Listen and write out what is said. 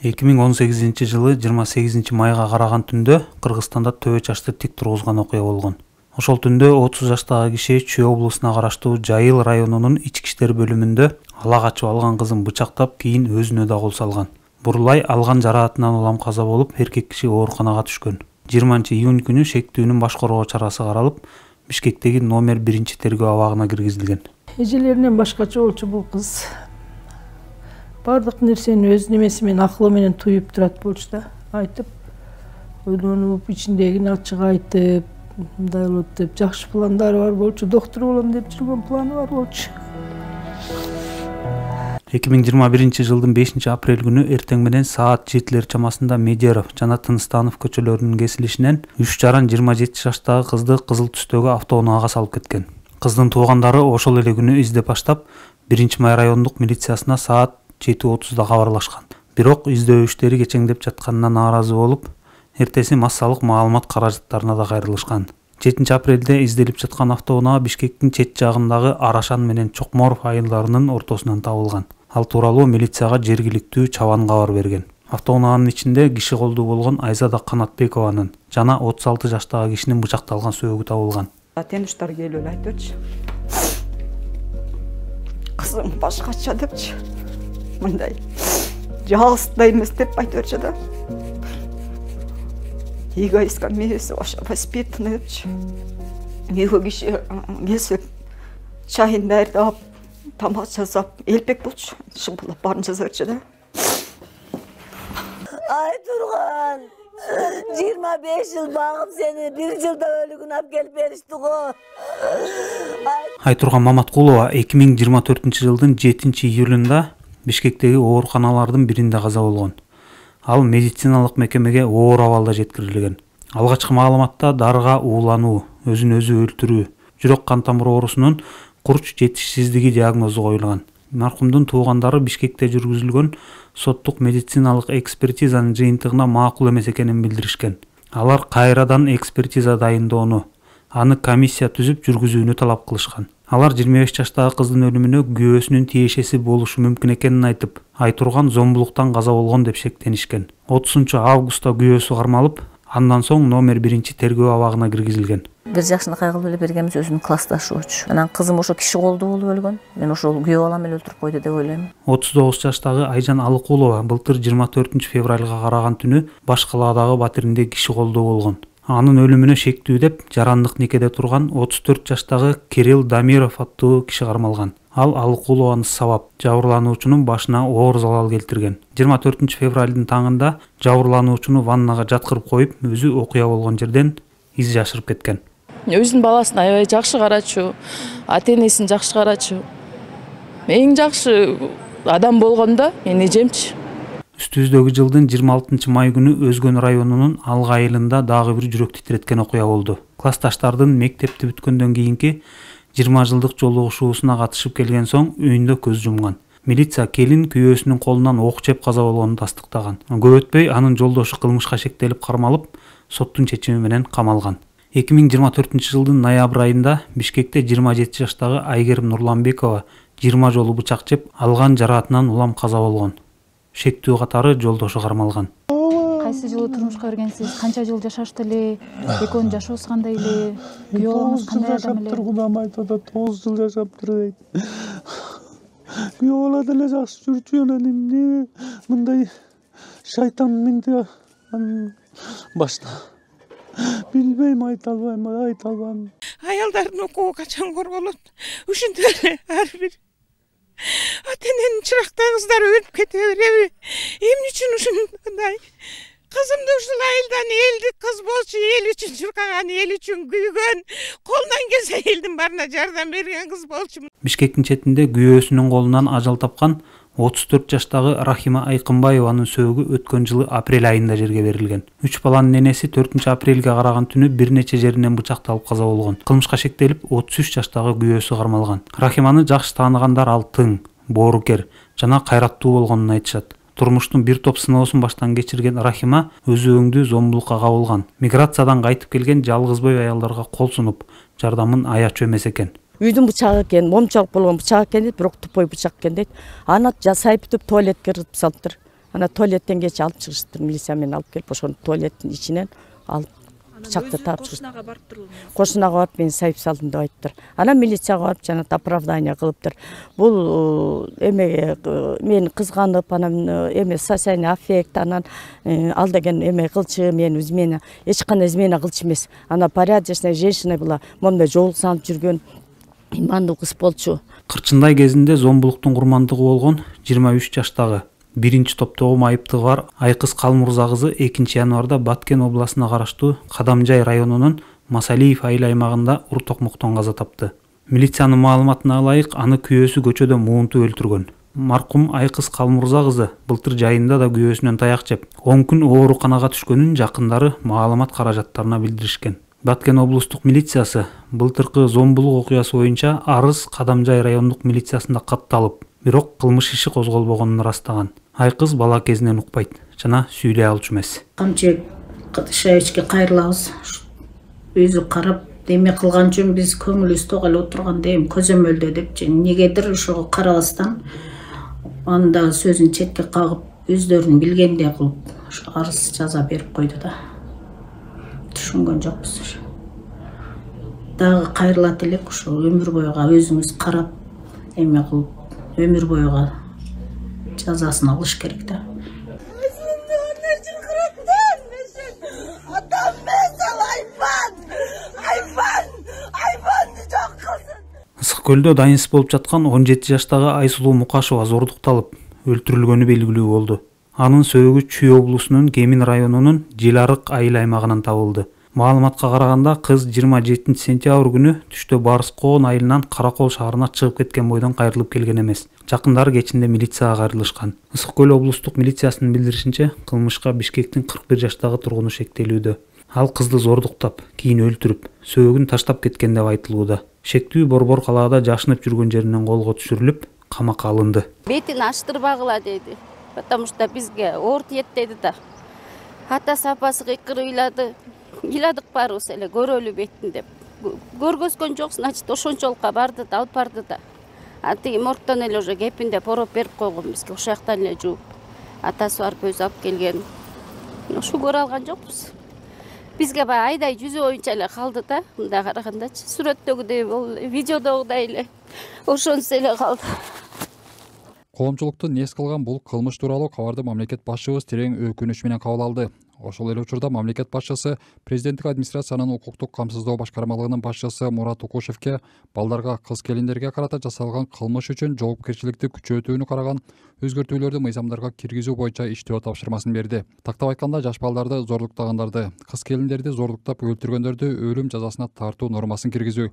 2018-жылы 28 майга караган түндө Кыргызстанда төбө чачты тик тургузган окуя болгон. Ошол түндө 30 жаштагы киши Чүй облусуна караштуу Жайыл районунун ички иштер бөлүмүндө ала качып алган кызын бычактап, кийин өзүнө да кол салган. Бурулай алган жараатынан улам каза болуп, эркек киши ооруканага түшкөн. 20-июнь күнү шектүүнүн баш коргоо чарасы каралып, Бишкектеги номер 1 тергөө абагына киргизилген. Эжелеринен башкача болчу бул кыз. Бардык нерсени өз немеси менен акылы менен туюп турат болчу да. Айтып, ойлонуп, ичиндегини ачык айтып, мындай болот деп жакшы пландары бар болчу, доктор болом деп жүргөн планы бар болчу. 2021 жылдын 5 апрель күнү эртең менен саат 7 чамасында Медеров жана Тынстанов көчөлөрүнүн кесилишинен 3 жаран 27 жаштагы кызды кызыл түстөгү автоунаага салып кеткен. Кыздын туугандары ошол эле күнү издеп баштап 1 май райондук милициясына саат 7:30 кабарлашкан. Бирок издөө иштери кечеңдеп жатканына нааразы болуп, эртеси массалык маалымат каражаттарына да кайрылышкан. 7 апрелде изделип жаткан автоунаа Бишкектин чет жагындагы Арашан менен Чокморов айылдарынын ортосунан табылган. Ал тууралуу милицияга жергиликтүү чабан кабар берген. Автоунаанын ичинде киши колдуу болгон Айзада Канатбекованын жана 36 жаштагы кишинин бычакталган сөөгү табылган. Тенуштар келип эле айтыпчы. Кызым башкача депчи. Мындай жалгыз эмес деп айтыпчы да. Эгоистка мээси воспитанный депчи. Эго киши келип чайын дайырдап, тамак жасап, элпек болчу. Шымпылап баарын жасапчы да. Ай Турган, 25 жыл багып сени 1 жылда өлүгүн алып келип беришти го. Айтурган Маматкулова 2024 жылдын 7 июлунда Бишкектеги ооруканалардын биринде каза болгон. Ал медициналык мекемеге оор абалда жеткирилген. Алгачкы маалыматта дарыга уулануу, өзүн өзү өлтүрүү, жүрөк кан тамыр оорусунун курч жетишсиздиги диагнозу коюлган. Маркумдун туугандары Бишкекте жүргүзүлгөн соттук медициналык экспертизанын жыйынтыгына макул эмес экенин билдиришкен. Алар кайрадан экспертиза дайындоону, аны комиссия түзүп жүргүзүүнү талап кылышкан. Алар 25 жаштагы кыздын өлүмүнө күйөөсүнүн тиешеси болушу мүмкүн экенин айтып, Айтурган зомбулуктан каза болгон деп шектенишкен. 30 августта күйөөсү кармалып, андан соң номер 1 тергөө абагына киргизилген. Бир жакшыны кайгылып эле бергенбиз, өзүнүн классташыбычы. Анан кызым ошо киши колдуу болуп өлгөн. Мен ошол күйөө балам эле өлтүрүп койду деп ойлойм. 39 жаштагы Айжан Алыкулова былтыр 24 февралга караган түнү баш калаадагы батиринде киши колдуу болгон. Анын өлүмүнө шектүү деп жарандык некеде турган 34 жаштагы Кирилл Дамиров аттуу киши кармалган. Ал Алыкулованы сабап, жабырлануучунун башына оор залал келтирген. 24 февралдын таңында жабырлануучуну ваннага жаткырып коюп, өзү окуя болгон жерден из жашырып кеткен. Өзүнүн баласын аябай жакшы карачу, ата-энесин жакшы карачу. Эң жакшы адам болгондо мен эжемчи. Үстүбүздөгү жылдын 26 май күнү Өзгөн районунун Алга айылында дагы бир жүрөк титиреткен окуя болду. Классташтардын мектепти бүткөндөн кийинки 20 жылдык жолугушуусуна катышып келген соң үйүндө көз жумган. Милиция келин күйөөсүнүн колунан ок жеп каза болгонун тастыктаган. Көп өтпөй анын жолдошу кылмышка шектелип кармалып, соттун чечими менен камалган. 2024 жылдын ноябрь айында Бишкекте 27 жаштагы Айгерим Нурланбекова 20 жолу бычак жеп, алган жараатынан улам каза болгон. Шектүү катары жолдошу кармалган. Кайсы жылы турмушка киргенсиз? Канча жыл жашашты эле? Экөөнүн жашоосу кандай эле? Күйөө балаңыз кандай адам эле? Кудам айтат, 9 жыл жашаптыр дейт. Күйөө бала деле жакшы жүрчү, анан эмне мындай шайтан менде башта. Билбейм, айта албайм. Аялдардын укугу качан корголот? Ушинтип эле ар бир ата-эненин чырактай кыздары өлүп кете береби? Эмне үчүн ушундай? Кызымды ушул айылдан элдик кыз болчу, эл үчүн чуркаган, эл үчүн күйгөн, колунан келсе элдин баарына жардам берген кыз болчу. Бишкектин четинде күйөөсүнүн колунан ажал тапкан 34 жаштагы Рахима Айкынбаеванын сөөгү өткөн жылы апрель айында жерге берилген. 3 баланын энеси 4 апрелге караган түнү бир нече жеринен бычакталып каза болгон. Кылмышка шектелип 33 жаштагы күйөөсү кармалган. Рахиманы жакшы тааныгандар ал тың, боорукер жана кайраттуу болгонун айтышат. Турмуштун бир топ сыноосун баштан кечирген Рахима өзү өңдүү зомбулукка кабылган. Миграциядан кайтып келген жалгыз бой аялдарга кол сунуп, жардамын аячу эмес экен. Үйдүн бычагы экен, момчалык болгон бычак экен дейт, бирок тупой бычак экен дейт. Аны жасайып бүтүп туалетке кыргызып салыптыр. Ана туалеттен кече алып чыгышыптыр, милиция менен алып келип ошону туалеттин ичинен алып пычакты таап чыгышты. Кошунага барып мен сайып салдым деп айтыптыр. Анан милицияга барып жана оправдание кылыптыр. Бул эмеге мени кызганып, анан эме социальный аффект, анан ал деген эме кылчу, мен измена, эч кандай измена кылчу эмес. Ана порядочная женщина была, мондай жолук салып жүргөн имандуу кыз болчу. Кырчындай кезинде зомбулуктун курмандыгы болгон 23 жаштагы биринчи топтогу майыптыгы бар Айкыз Калмурза кызы 2 январда Баткен областына караштуу Кадамжай районунун Масалиев айыл аймагында ур токмоктон каза тапты. Милициянын маалыматына ылайык, аны күйөөсү көчөдө муунтуп өлтүргөн. Маркум Айкыз Калмурза кызы былтыр жайында да күйөөсүнөн таяк жеп, 10 күн ооруканага түшкөнүн жакындары маалымат каражаттарына билдиришкен. Баткен облустук милициясы былтыркы зомбулук окуясы боюнча арыз Кадамжай райондук милициясында катталып, бирок кылмыш иши козголбогонун ырастаган. Айкыз бала кезинен укпайт жана сүйлөй алчу эмес. Камчы шайычке кайрылабыз. Өзү карап деме кылган үчүн биз көңүлүбүз ток эле отурганда эми көзөмөлдө деп негедир ошого карабастан анда сөзүн четке кагып өздөрүнүн билгендей кылып арыз жаза берип койду да. Түшүнгөн жокпуз. Дагы кайрылат элек ошо өмүр бойга өзүңүз карап эме кылып өмүр бойга жазасын алыш керек да. Ысык көлдө дайынсыз болуп жаткан 17 жаштагы Айсулуу Мукашева зордукталып, өлтүрүлгөнү белгилүү болду. Анын сөөгү Чүй облусунун Кемин районунун Жиларык айыл аймагынан табылды. Маалыматка караганда кыз 27 сентябрь күнү түштө Барыс Коон айылынан Каракол шаарына чыгып кеткен бойдон кайрылып келген эмес. Жакындары кечинде милицияга кайрылышкан. Ысык көл облустук милициясынын билдиришинче, кылмышка Бишкектин 41 жаштагы тургуну шектелүүдө. Ал кызды зордуктап, кийин өлтүрүп, сөөгүн таштап кеткен деп айтылууда. Шектүү Борбор калаада жашынып жүргөн жеринен колго түшүрүлүп, камакка алынды. Бетин аштырбагыла деди. Потому что бизге оор тиет деди да. Атасы апасы кыйкырыйлады. Ыйладык барыбыз эле көрөлү бетин деп. Көргөзгөн жок, значит, ошончолукка барды да, алып барды да. Ати моргтон эле уже кепинде ороп берип койгон бизге, ошол жактан эле жууп. Атасы барып өзү алып келген. Ошо көрө алган жокпуз. Бизге баягы айдай жүзү боюнча эле калды да, мындай карагандачы. Сүрөттөгүдөй, видеодогудай эле ошонусу эле калды. Коомчулукту нес кылган бул кылмыш тууралуу кабарды мамлекет башчыбыз терең өкүнүч менен кабыл алды. Ошол эле учурда мамлекет башчысы президенттик администрациянын укуктук камсыздоо башкармалыгынын башчысы Мурат Укушевке балдарга, кыз келиндерге карата жасалган кылмыш үчүн жоопкерчиликти күчөтүүнү караган өзгөртүүлөрдү мыйзамдарга киргизүү боюнча иштөө тапшырмасын берди. Тактап айтканда, жаш балдарды зордуктагандарды, кыз келиндерди зордуктап өлтүргөндөрдү өлүм жазасына тартуу нормасын киргизүү,